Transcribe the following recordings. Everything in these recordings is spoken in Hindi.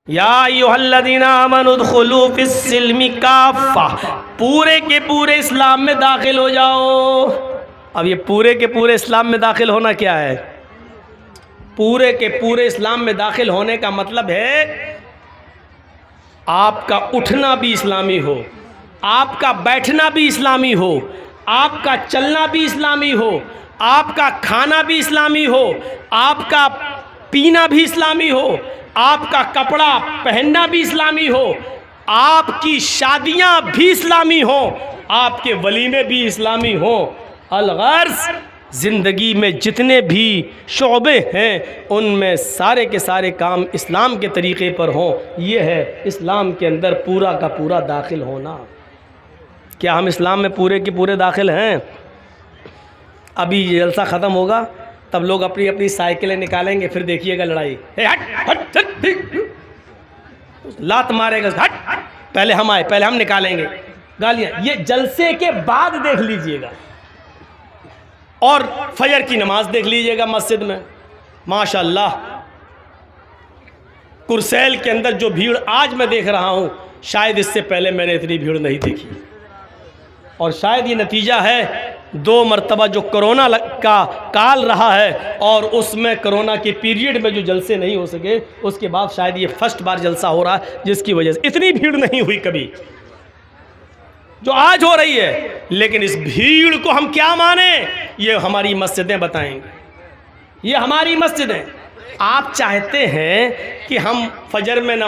या अय्युहल्लज़ीना आमनु उदखुलू फिस्सिल्मि काफ़्फ़ा, पूरे के पूरे इस्लाम में दाखिल हो जाओ। अब ये पूरे के पूरे इस्लाम में दाखिल होना क्या है? पूरे के पूरे इस्लाम में दाखिल होने का मतलब है आपका उठना भी इस्लामी हो, आपका बैठना भी इस्लामी हो, आपका चलना भी इस्लामी हो, आपका खाना भी इस्लामी हो, आपका पीना भी इस्लामी हो, आपका कपड़ा पहनना भी इस्लामी हो, आपकी शादियां भी इस्लामी हो, आपके वलीमे भी इस्लामी हो। अलगर्ज़ ज़िंदगी में जितने भी शोबे हैं उनमें सारे के सारे काम इस्लाम के तरीक़े पर हों। ये है इस्लाम के अंदर पूरा का पूरा दाखिल होना। क्या हम इस्लाम में पूरे के पूरे दाखिल हैं? अभी ये जलसा ख़त्म होगा तब लोग अपनी अपनी साइकिलें निकालेंगे, फिर देखिएगा लड़ाई। हट लात मारेगा, हट पहले हम आए, पहले हम निकालेंगे गालियाँ। ये जलसे के बाद देख लीजिएगा। और फजर की नमाज देख लीजिएगा मस्जिद में, माशाअल्लाह कुरसैल के अंदर जो भीड़ आज मैं देख रहा हूँ, शायद इससे पहले मैंने इतनी भीड़ नहीं देखी। और शायद ये नतीजा है 2 मरतबा जो कोरोना का काल रहा है और उसमें कोरोना के पीरियड में जो जलसे नहीं हो सके, उसके बाद शायद ये फर्स्ट बार जलसा हो रहा है जिसकी वजह से इतनी भीड़ नहीं हुई कभी जो आज हो रही है। लेकिन इस भीड़ को हम क्या माने, ये हमारी मस्जिदें बताएंगे, ये हमारी मस्जिदें। आप चाहते हैं कि हम फजर में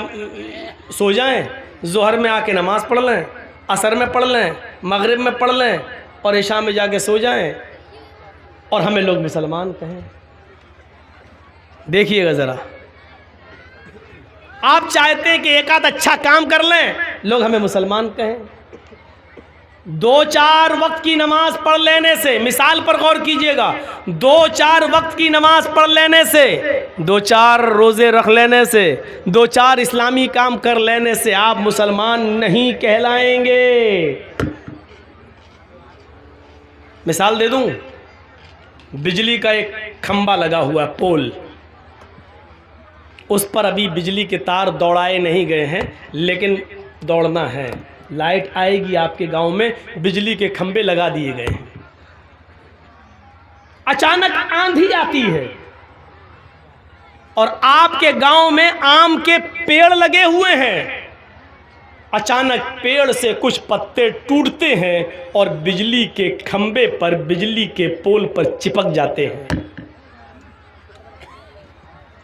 सो जाएं, ज़ोहर में आके नमाज पढ़ लें, असर में पढ़ लें, मगरिब में पढ़ लें और इशा में जाके सो जाएं और हमें लोग मुसलमान कहें? देखिएगा ज़रा, आप चाहते हैं कि एक आध अच्छा काम कर लें, लोग हमें मुसलमान कहें। 2-4 वक्त की नमाज पढ़ लेने से, मिसाल पर गौर कीजिएगा, 2-4 वक्त की नमाज पढ़ लेने से, 2-4 रोज़े रख लेने से, 2-4 इस्लामी काम कर लेने से आप मुसलमान नहीं कहलाएंगे। मिसाल दे दूं, बिजली का एक खंबा लगा हुआ है, पोल, उस पर अभी बिजली के तार दौड़ाए नहीं गए हैं, लेकिन दौड़ना है। लाइट आएगी आपके गांव में, बिजली के खंबे लगा दिए गए हैं। अचानक आंधी आती है और आपके गांव में आम के पेड़ लगे हुए हैं। अचानक पेड़ से कुछ पत्ते टूटते हैं और बिजली के खंबे पर, बिजली के पोल पर चिपक जाते हैं।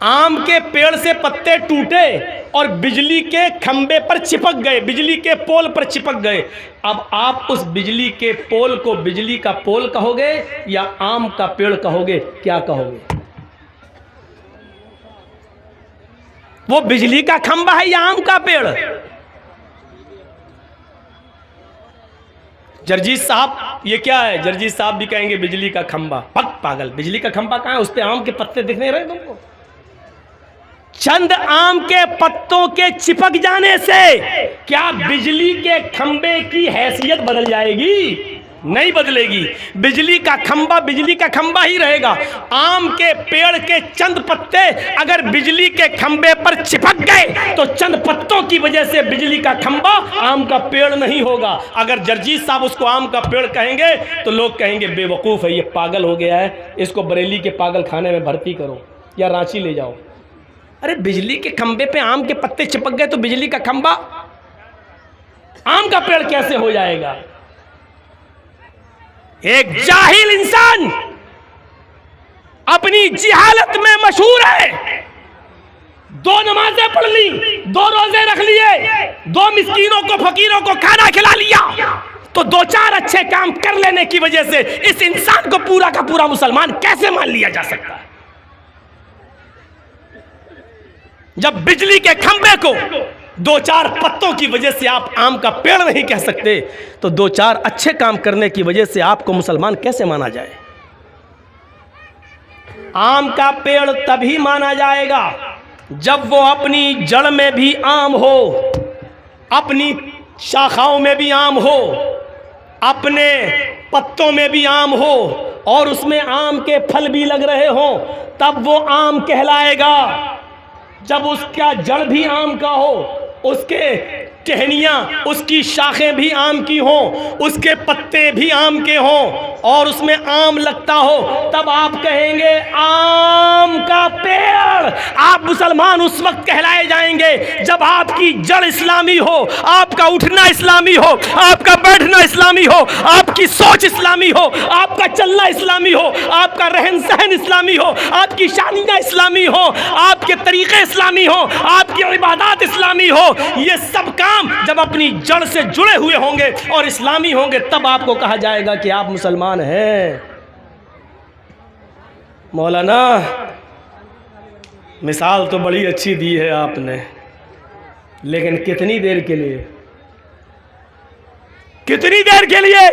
आम के पेड़ से पत्ते टूटे और बिजली के खंबे पर चिपक गए, बिजली के पोल पर चिपक गए। अब आप उस बिजली के पोल को बिजली का पोल कहोगे या आम का पेड़ कहोगे? क्या कहोगे? वो बिजली का खंबा है या आम का पेड़? जर्जीत साहब ये क्या है? जर्जीत साहब भी कहेंगे बिजली का खंबा। पक पागल, बिजली का खंबा कहाँ है? उस पे आम के पत्ते दिख नहीं रहे तुमको? चंद आम के पत्तों के चिपक जाने से क्या बिजली के खंबे की हैसियत बदल जाएगी? नहीं बदलेगी। बिजली का खंबा बिजली का खंबा ही रहेगा। आम के पेड़ के चंद पत्ते अगर बिजली के खंबे पर चिपक गए तो चंद पत्तों की वजह से बिजली का खंबा आम का पेड़ नहीं होगा। अगर जर्जीत साहब उसको आम का पेड़ कहेंगे तो लोग कहेंगे बेवकूफ़ है, ये पागल हो गया है, इसको बरेली के पागल खाने में भर्ती करो या रांची ले जाओ। अरे बिजली के खंबे पे आम के पत्ते चिपक गए तो बिजली का खंबा आम का पेड़ कैसे हो जाएगा? एक जाहिल इंसान अपनी जिहालत में मशहूर है। 2 नमाजें पढ़ ली, 2 रोजे रख लिए, 2 मिस्कीनों को, फकीरों को खाना खिला लिया, तो 2-4 अच्छे काम कर लेने की वजह से इस इंसान को पूरा का पूरा मुसलमान कैसे मान लिया जा सकता है? जब बिजली के खंबे को 2-4 पत्तों की वजह से आप आम का पेड़ नहीं कह सकते, तो 2-4 अच्छे काम करने की वजह से आपको मुसलमान कैसे माना जाए? आम का पेड़ तभी माना जाएगा जब वो अपनी जड़ में भी आम हो, अपनी शाखाओं में भी आम हो, अपने पत्तों में भी आम हो और उसमें आम के फल भी लग रहे हों, तब वो आम कहलाएगा। जब उसका जड़ भी आम का हो, उसके टहनियाँ, उसकी शाखें भी आम की हों, उसके पत्ते भी आम के हों और उसमें आम लगता हो, तब आप कहेंगे आम का पेड़। आप मुसलमान उस वक्त कहलाए जाएंगे जब आपकी जड़ इस्लामी हो, आपका उठना इस्लामी हो, आपका बैठना इस्लामी हो, आपकी सोच इस्लामी हो, आपका चलना इस्लामी हो, आपका रहन सहन इस्लामी हो, आपकी शानियाँ इस्लामी हो, आपके तरीक़े इस्लामी हो, आपकी इबादत इस्लामी हो। ये सब काम जब अपनी जड़ से जुड़े हुए होंगे और इस्लामी होंगे, तब आपको कहा जाएगा कि आप मुसलमान हैं। मौलाना मिसाल तो बड़ी अच्छी दी है आपने, लेकिन कितनी देर के लिए, कितनी देर के लिए?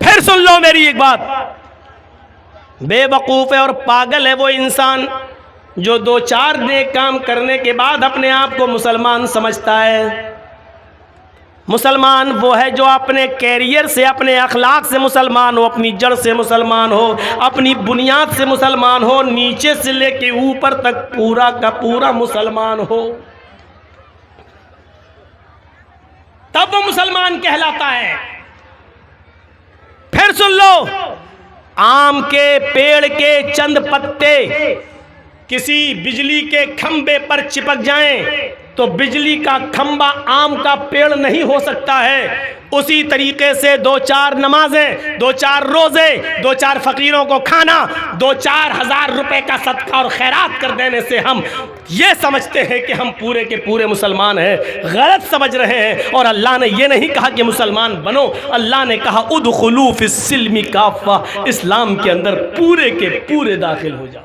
फिर सुन लो मेरी एक बात, बेवकूफ है और पागल है वो इंसान जो 2-4 नेक काम करने के बाद अपने आप को मुसलमान समझता है। मुसलमान वो है जो अपने कैरियर से, अपने अखलाक से मुसलमान हो, अपनी जड़ से मुसलमान हो, अपनी बुनियाद से मुसलमान हो, नीचे से लेके ऊपर तक पूरा का पूरा मुसलमान हो, तब वो मुसलमान कहलाता है। फिर सुन लो, आम के पेड़ के चंद पत्ते किसी बिजली के खंबे पर चिपक जाएं तो बिजली का खंबा आम का पेड़ नहीं हो सकता है। उसी तरीके से 2-4 नमाजें, 2-4 रोजे, 2-4 फकीरों को खाना, 2-4 हज़ार रुपए का सदका और खैरात कर देने से हम ये समझते हैं कि हम पूरे के पूरे मुसलमान हैं। गलत समझ रहे हैं। और अल्लाह ने ये नहीं कहा कि मुसलमान बनो, अल्लाह ने कहा उदखुलू फिस्सिल्मि काफ़ा, इस्लाम के अंदर पूरे के पूरे दाखिल हो जाओ।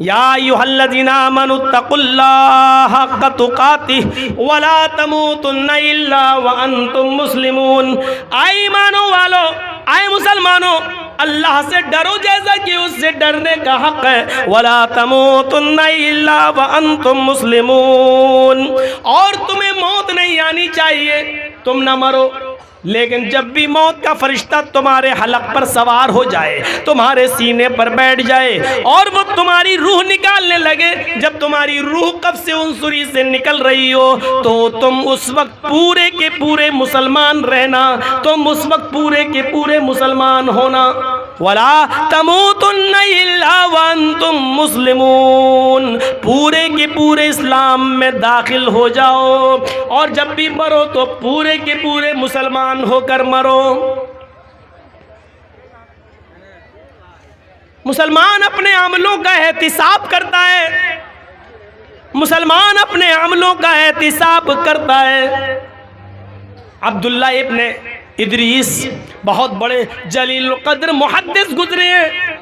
या अय्युहल्लज़ीना आमनुत्तकुल्लाह हक़्क़ तुक़ातिह वला तमूतुन्ना इल्ला व अंतुम मुस्लिमून। आए ईमानो वालो, आए मुसलमानों, अल्लाह से डरो जैसा कि उससे डरने का हक है। वला तमूतुन्ना इल्ला व अंतुम मुस्लिमून। और तुम्हें मौत नहीं आनी चाहिए, तुम न मरो, लेकिन जब भी मौत का फरिश्ता तुम्हारे हलक पर सवार हो जाए, तुम्हारे सीने पर बैठ जाए और वो तुम्हारी रूह निकालने लगे, जब तुम्हारी रूह कब्ज़ से उनसुरी से निकल रही हो, तो तुम उस वक्त पूरे के पूरे मुसलमान रहना, तुम उस वक्त पूरे के पूरे मुसलमान होना। वला तमूतुन्ना इल्ला व अंतुम मुस्लिमून, पूरे के पूरे इस्लाम में दाखिल हो जाओ और जब भी मरो तो पूरे के पूरे मुसलमान होकर मरो। मुसलमान अपने अमलों का एहतिसाब करता है, मुसलमान अपने अमलों का एहतिसाब करता है। अब्दुल्ला इब्न इदरीस बहुत बड़े जलील कद्र मुहद्दिस गुजरे हैं,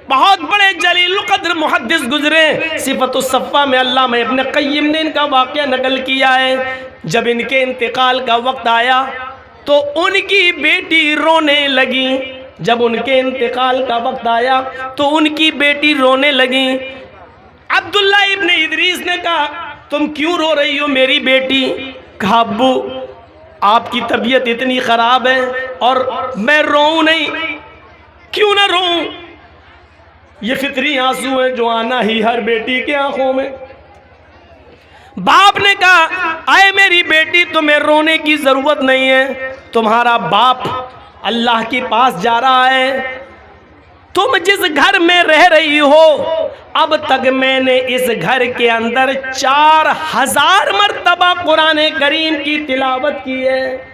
बहुत बड़े जलील कद्र मुहद्दिस गुजरे। सिफ़तुस सफ़ा में अल्लामा इब्न क़य्यिम ने इनका वाक़या नकल किया है। जब इनके इंतकाल का वक्त आया तो उनकी बेटी रोने लगी। जब उनके इंतकाल का वक्त आया तो उनकी बेटी रोने लगी। अब्दुल्ला इब्न इदरीस ने कहा, तुम क्यों रो रही हो मेरी बेटी? कहा, अब्बू आपकी तबीयत इतनी ख़राब है और मैं रोऊं नहीं, क्यों ना रोऊं? ये फितरी आंसू हैं जो आना ही हर बेटी के आंखों में। बाप ने कहा, आए मेरी बेटी, तुम्हें रोने की ज़रूरत नहीं है, तुम्हारा बाप अल्लाह के पास जा रहा है। तुम जिस घर में रह रही हो, अब तक मैंने इस घर के अंदर 4000 मरतबा कुरान करीम की तिलावत की है।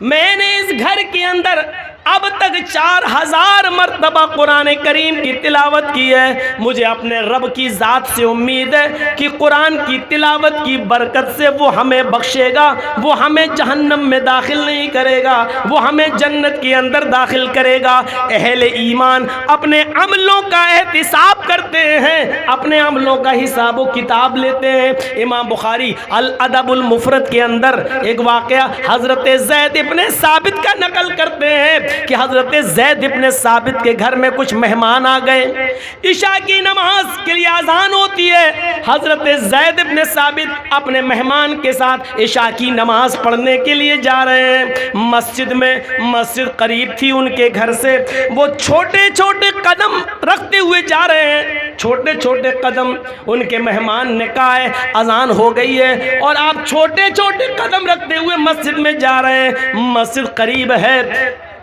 मैंने इस घर के अंदर अब तक 4000 मरतबा कुरान करीम की तिलावत की है। मुझे अपने रब की ज़ात से उम्मीद है कि कुरान की तिलावत की बरकत से वो हमें बख्शेगा, वो हमें जहन्नम में दाखिल नहीं करेगा, वो हमें जन्नत के अंदर दाखिल करेगा। अहले ईमान अपने अमलों का एहतिसाब करते हैं, अपने अमलों का हिसाब व किताब लेते हैं। इमाम बुखारी अल अदबुल मुफरद के अंदर एक वाक़या हज़रत ज़ैद इब्न साबित का नकल करते हैं कि हज़रत ज़ैद इब्न साबित के घर में कुछ मेहमान आ गए। इशा की नमाज के लिए की आज़ान होती है, हज़रत ज़ैद इब्न साबित अपने मेहमान के साथ इशा की नमाज पढ़ने के लिए जा रहे हैं। मस्जिद में, मस्जिद करीब थी उनके घर से, वो छोटे छोटे कदम रखते हुए जा रहे हैं, छोटे छोटे कदम। उनके मेहमान ने कहा है अजान हो गई है और आप छोटे छोटे कदम रखते हुए मस्जिद में जा रहे हैं, मस्जिद करीब है,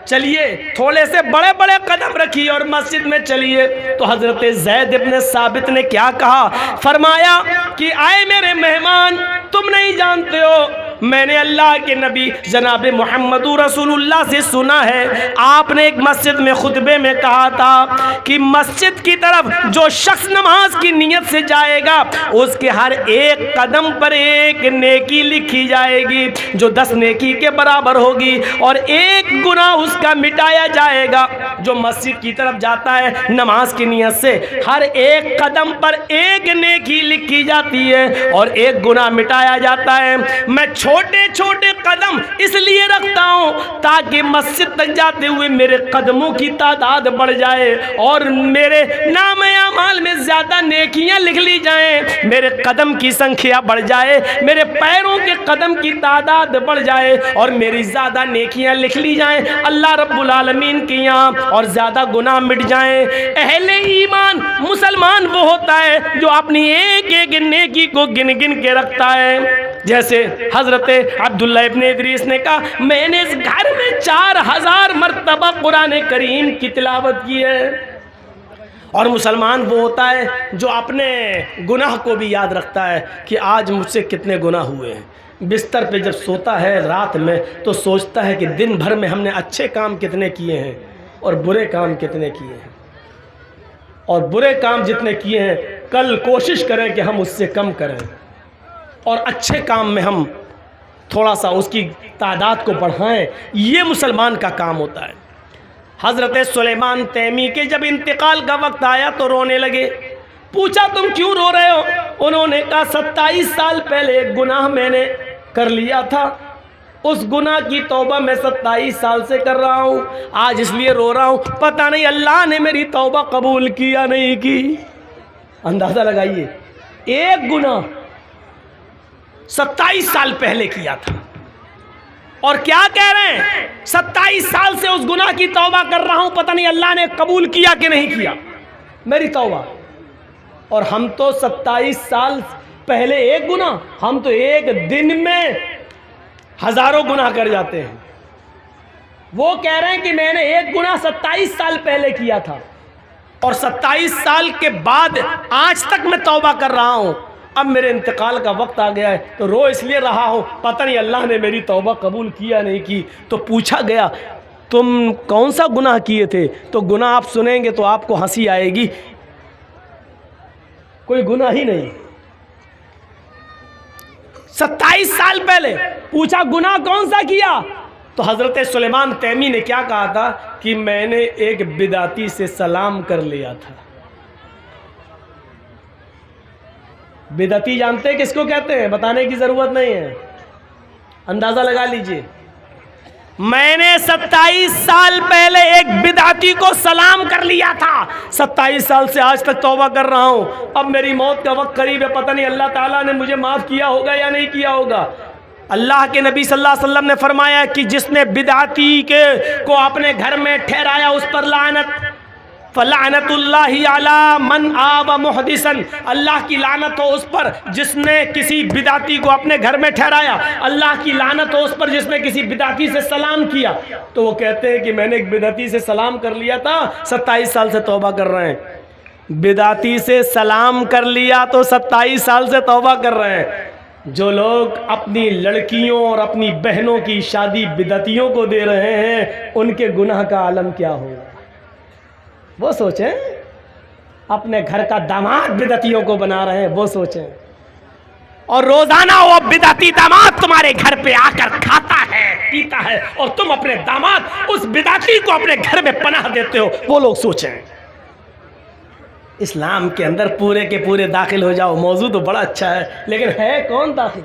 चलिए थोड़े से बड़े बड़े कदम रखिए और मस्जिद में चलिए। तो हज़रत ज़ैद इब्न साबित ने क्या कहा, फरमाया कि आए मेरे मेहमान, तुम नहीं जानते हो, मैंने अल्लाह के नबी जनाब मोहम्मद रसूलुल्लाह से सुना है, आपने एक मस्जिद में खुतबे में कहा था कि मस्जिद की तरफ जो शख्स नमाज की नीयत से जाएगा उसके हर एक कदम पर एक नेकी लिखी जाएगी जो 10 नेकी के बराबर होगी और एक गुनाह उसका मिटाया जाएगा। जो मस्जिद की तरफ जाता है नमाज की नीयत से, हर एक कदम पर एक नेकी लिखी जाती है और एक गुनाह मिटाया जाता है। मैं छोटे छोटे कदम इसलिए रखता हूँ ताकि मस्जिद तक जाते हुए मेरे कदमों की तादाद बढ़ जाए और मेरे नाम अमाल में ज़्यादा नेकियां लिख ली जाएं, मेरे कदम की संख्या बढ़ जाए, मेरे पैरों के कदम की तादाद बढ़ जाए और मेरी ज़्यादा नेकियां लिख ली जाएं अल्लाह रब्बुल आलमीन के यहाँ और ज़्यादा गुनाह मिट जाएं। अहले ईमान मुसलमान वो होता है जो अपनी एक एक नेकी को गिन गिन के रखता है। जैसे हज़रत अब्दुल्लाह इब्न इदरीस ने कहा, मैंने इस घर में 4000 मरतबा कुरान करीम की तिलावत की है। और मुसलमान वो होता है जो अपने गुनाह को भी याद रखता है कि आज मुझसे कितने गुनाह हुए हैं। बिस्तर पे जब सोता है रात में तो सोचता है कि दिन भर में हमने अच्छे काम कितने किए हैं और बुरे काम कितने किए हैं, और बुरे काम जितने किए हैं कल कोशिश करें कि हम उससे कम करें और अच्छे काम में हम थोड़ा सा उसकी तादाद को बढ़ाएं। ये मुसलमान का काम होता है। हज़रत सुलेमान तैमी के जब इंतकाल का वक्त आया तो रोने लगे। पूछा तुम क्यों रो रहे हो? उन्होंने कहा 27 साल पहले एक गुनाह मैंने कर लिया था, उस गुनाह की तौबा मैं 27 साल से कर रहा हूँ, आज इसलिए रो रहा हूँ, पता नहीं अल्लाह ने मेरी तौबा कबूल की या नहीं की। अंदाज़ा लगाइए, एक गुनाह 27 साल पहले किया था और क्या कह रहे हैं, 27 साल से उस गुनाह की तौबा कर रहा हूं, पता नहीं अल्लाह ने कबूल किया कि नहीं किया मेरी तौबा। और हम तो 27 साल पहले एक गुनाह, हम तो एक दिन में हजारों गुनाह कर जाते हैं। वो कह रहे हैं कि मैंने एक गुनाह 27 साल पहले किया था और 27 साल के बाद आज तक मैं तौबा कर रहा हूं, अब मेरे इंतकाल का वक्त आ गया है तो रो इसलिए रहा हूँ, पता नहीं अल्लाह ने मेरी तौबा कबूल किया नहीं की। तो पूछा गया तुम कौन सा गुनाह किए थे? तो गुनाह आप सुनेंगे तो आपको हंसी आएगी, कोई गुनाह ही नहीं। 27 साल पहले पूछा गुनाह कौन सा किया? तो हज़रत सुलेमान तैमी ने क्या कहा था कि मैंने एक बिदाती से सलाम कर लिया था। बिदअती जानते हैं किसको कहते हैं? बताने की ज़रूरत नहीं है, अंदाज़ा लगा लीजिए। मैंने 27 साल पहले एक बिदअती को सलाम कर लिया था, 27 साल से आज तक तौबा कर रहा हूँ, अब मेरी मौत का वक्त करीब है, पता नहीं अल्लाह ताला ने मुझे माफ़ किया होगा या नहीं किया होगा। अल्लाह के नबी सल्लल्लाहु अलैहि वसल्लम ने फरमाया कि जिसने बिदअती को अपने घर में ठहराया उस पर लानत, फ़लानतुल्लाहि अला मन आवा मुहदिसन, अल्लाह की लानत हो उस पर जिसने किसी बिदाती को अपने घर में ठहराया, अल्लाह की लानत हो उस पर जिसने किसी बिदाती से सलाम किया। तो वो कहते हैं कि मैंने एक बिदाती से सलाम कर लिया था, 27 साल से तौबा कर रहे हैं। बिदाती से सलाम कर लिया तो 27 साल से तौबा कर रहे हैं। जो लोग अपनी लड़कियों और अपनी बहनों की शादी बिदातियों को दे रहे हैं उनके गुनाह का आलम क्या होगा, वो सोचें। अपने घर का दामाद बिदअतियों को बना रहे हैं, वो सोचें। और रोजाना वो बिदअती दामाद तुम्हारे घर पे आकर खाता है, पीता है और तुम अपने दामाद उस बिदअती को अपने घर में पनाह देते हो, वो लोग सोचें। इस्लाम के अंदर पूरे के पूरे दाखिल हो जाओ। मौजू तो बड़ा अच्छा है लेकिन है कौन दाखिल?